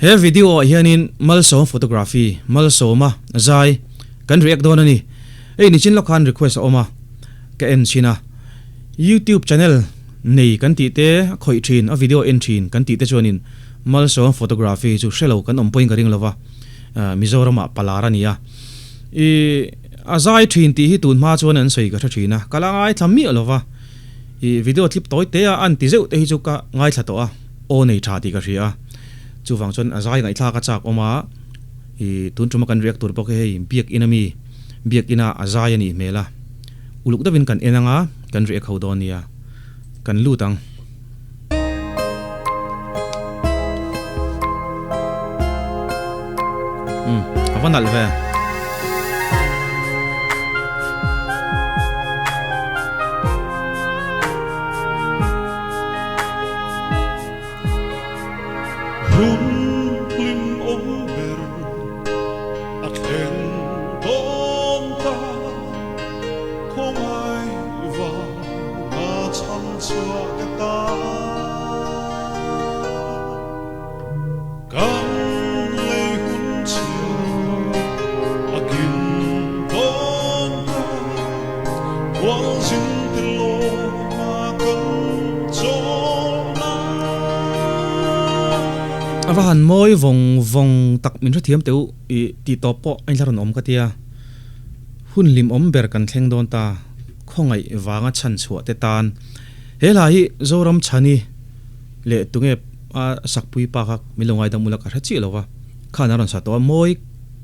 he video hianin malso photography malso ma zai kan react don ani ei ni chin lokhan request oma ka en china YouTube channel nei kan ti te khoi thin a video en thin kan ti te chonin malso photography chu shelo kan om point garing lova Mizoram palara nia e azai thin ti hi tun ma chon an sei ka thina kalangai thammi alova e video clip toy te an ti zeu te hi chu ka ngai tha to a o nei tha ti ka ria chu wang chon azai ngai thla ka chak oma e tun tuma kan reactor pok he biak inami biak ina azai ani mela uluk davin kan enanga kan react hodonia kan lutang avanal ve avahan moi vong tak min thiam teu i ti topo anh laron om ka tia hun lim om ber kan thleng don ta khongai wanga chan chhuwa te tan hela hi zoram chani le tunge a sakpui pa kha milongai da mulaka rachi lowa khana ron sa to moi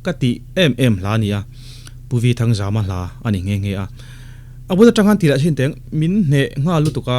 ka ti em la nia puvi thang jama la ani nge nge a abu da tanghan tira sin teng min ne nga lu tuka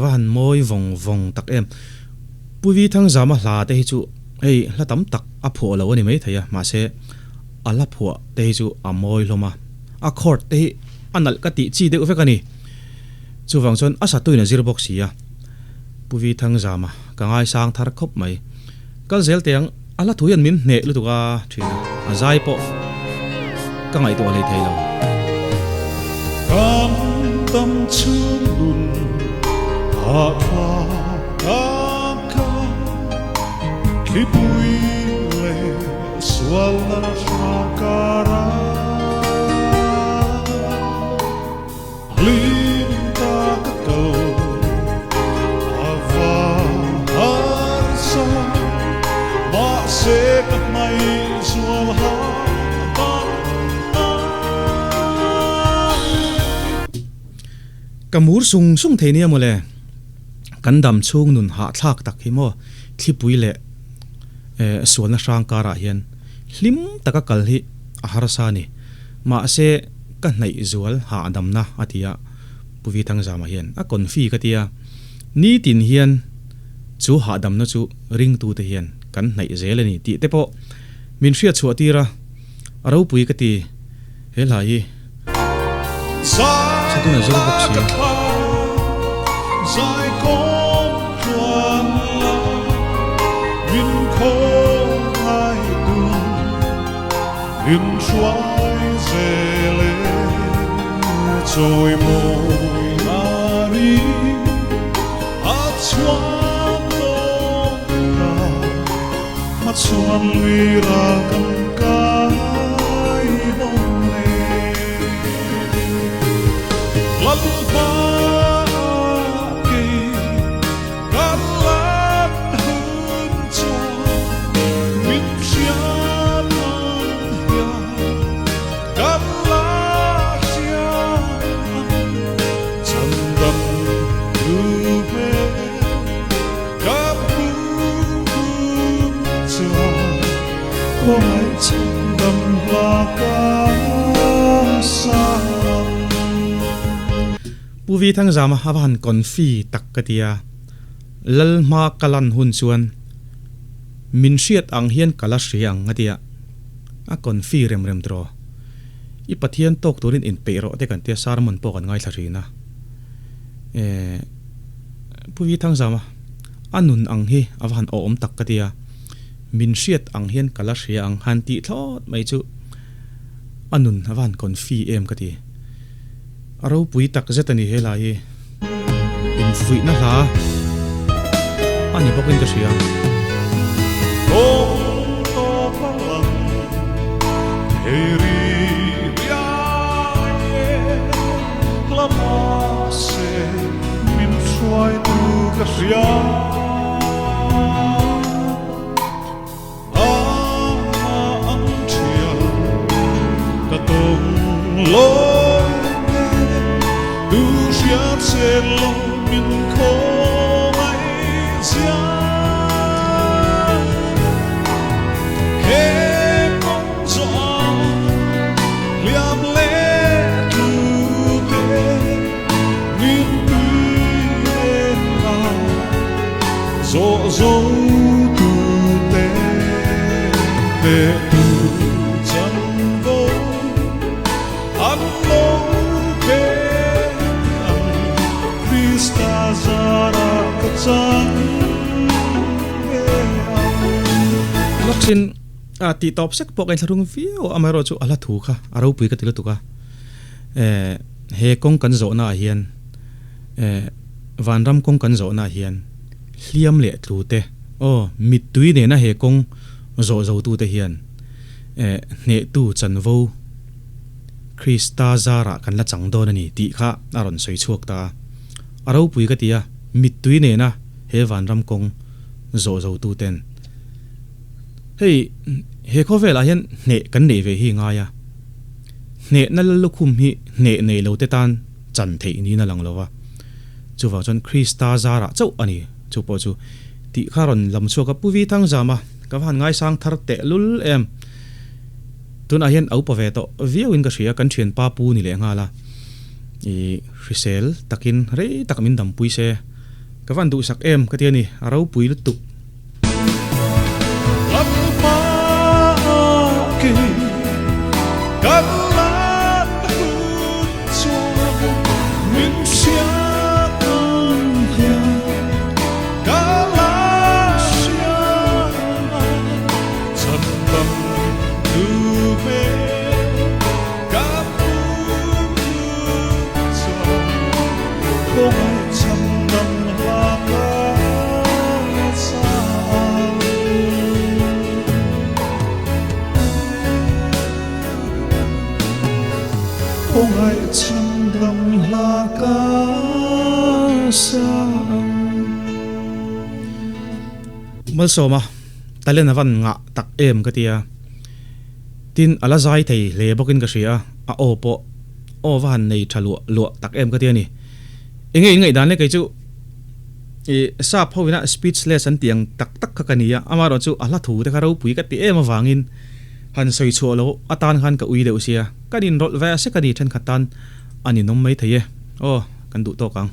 avahan moi vong tak em puvi thang jama hla te hi chu ei hlatam tak a pho lo ani mai thaya ma se ala pho te hi chu a moi loma a khort te hi anal ka ti chi de u fekani chu wang chon asa tuina zero box ya puvi thang jama ka ngai sang thar khop mai kal zel teng ala thuyan min ne lu tuka thina azai po ka ngai to le thailo kam tam chung dun ha pha ka ki pui le swala shakara linta ka ko ava harsa ma se ka mai swal ha kamur sung thenia mole kandam chung nun ha thlak tak hi mo thlipui le sualna sangkara hian hlim taka kal hi aharsa ni ma se ka nei zual ha adamna atia puvi thang jama hian a konfi ka tia ni tin hian chu ha dam na chu ring tu te hian kan nei zel ani ti te po min hria chu atira aro pui ka ti helai Sai tu na zero box hi Sai con chuan la Min khôn ai đường Min xoay dề lên Rồi môi nari Hát xoan tôn ca Hát xoan lui ra cầm cái bông lên Lăn pha kỳ Gắn lát hơn cho Mình xia thân hiền Gắn lát xia Chân đầm lưu về Gắn hương hương cho Có ai chân đầm là cả xa puvi thang zama havan konfi takkatia lalma kalan hun chuan min hriat ang hian kala hriang atia a konfi rem rem tro I pathian tok turin in pero te kan te sarmon po kan ngai tharina puvi thang zama anun ang hi avan om takkatia min hriat ang hian kala hriang han ti thlot mai chu anun avan konfi em kati aro pui tak zetani helai in fui na la ani bokin ka sia Ôm to phăng lặng Hề ri bia nhẹ Lama se min xoay tu ka sia Ang chia Ka tông lối Du xiết trên lòng mình khô mấy giá Hê con gió liam lệ tu tê Niềm tươi lên nào Dỗ dỗ tu tê Tê tu chân vô Ăn lâu kê Krista zara kacang loksin ti top sek po kain tharung view amaro chu ala thu kha aro pui ka tilu tuka he kong kan zo na hian vanram kong kan zo na hian hliam le tlu te o mit tui ne na he kong zo zo tu te hian ne tu chanvo Krista zara kan la chang don ani ti kha aron soi chuak ta aro pui ka tia mit tui ne na he vanram kong zo zo tu ten hey he kho vela hian ne kan nei ve hi nga ya ne na lukhum hi ne nei lo te tan chan thei ni na lang lowa chuwa chon Krista zara chau ani chu po chu ti kharon lam chu ka puwi thang zama ka han ngai sang thar te lul em tun a hian au pa ve to viu in ka ria kan thian pa pu ni le nga la I risel takin re takmin dam pui se ka van du sak em ka tiani aro pui lu tu Lama kỳ Gắn lát hương cho Mình xia thân hiền Cả lá xia Chân tâm lưu về Cả hương cho Không ai chân tâm là cả xa Không ai chân tâm là cả xa mal so ma talen avan nga tak em ka tia tin ala zai thei le bokin ka ria a opo o van nei thalu lo tak em ka tia ni engei dan le kai chu sa phowina speechless an tiang tak tak kha kania amaro chu ala thu te kharo pui ka ti em awangin han soi chu lo atan khan ka ui deuh sia kanin rol va se kani than khatan ani nom mai theye o kan du to kang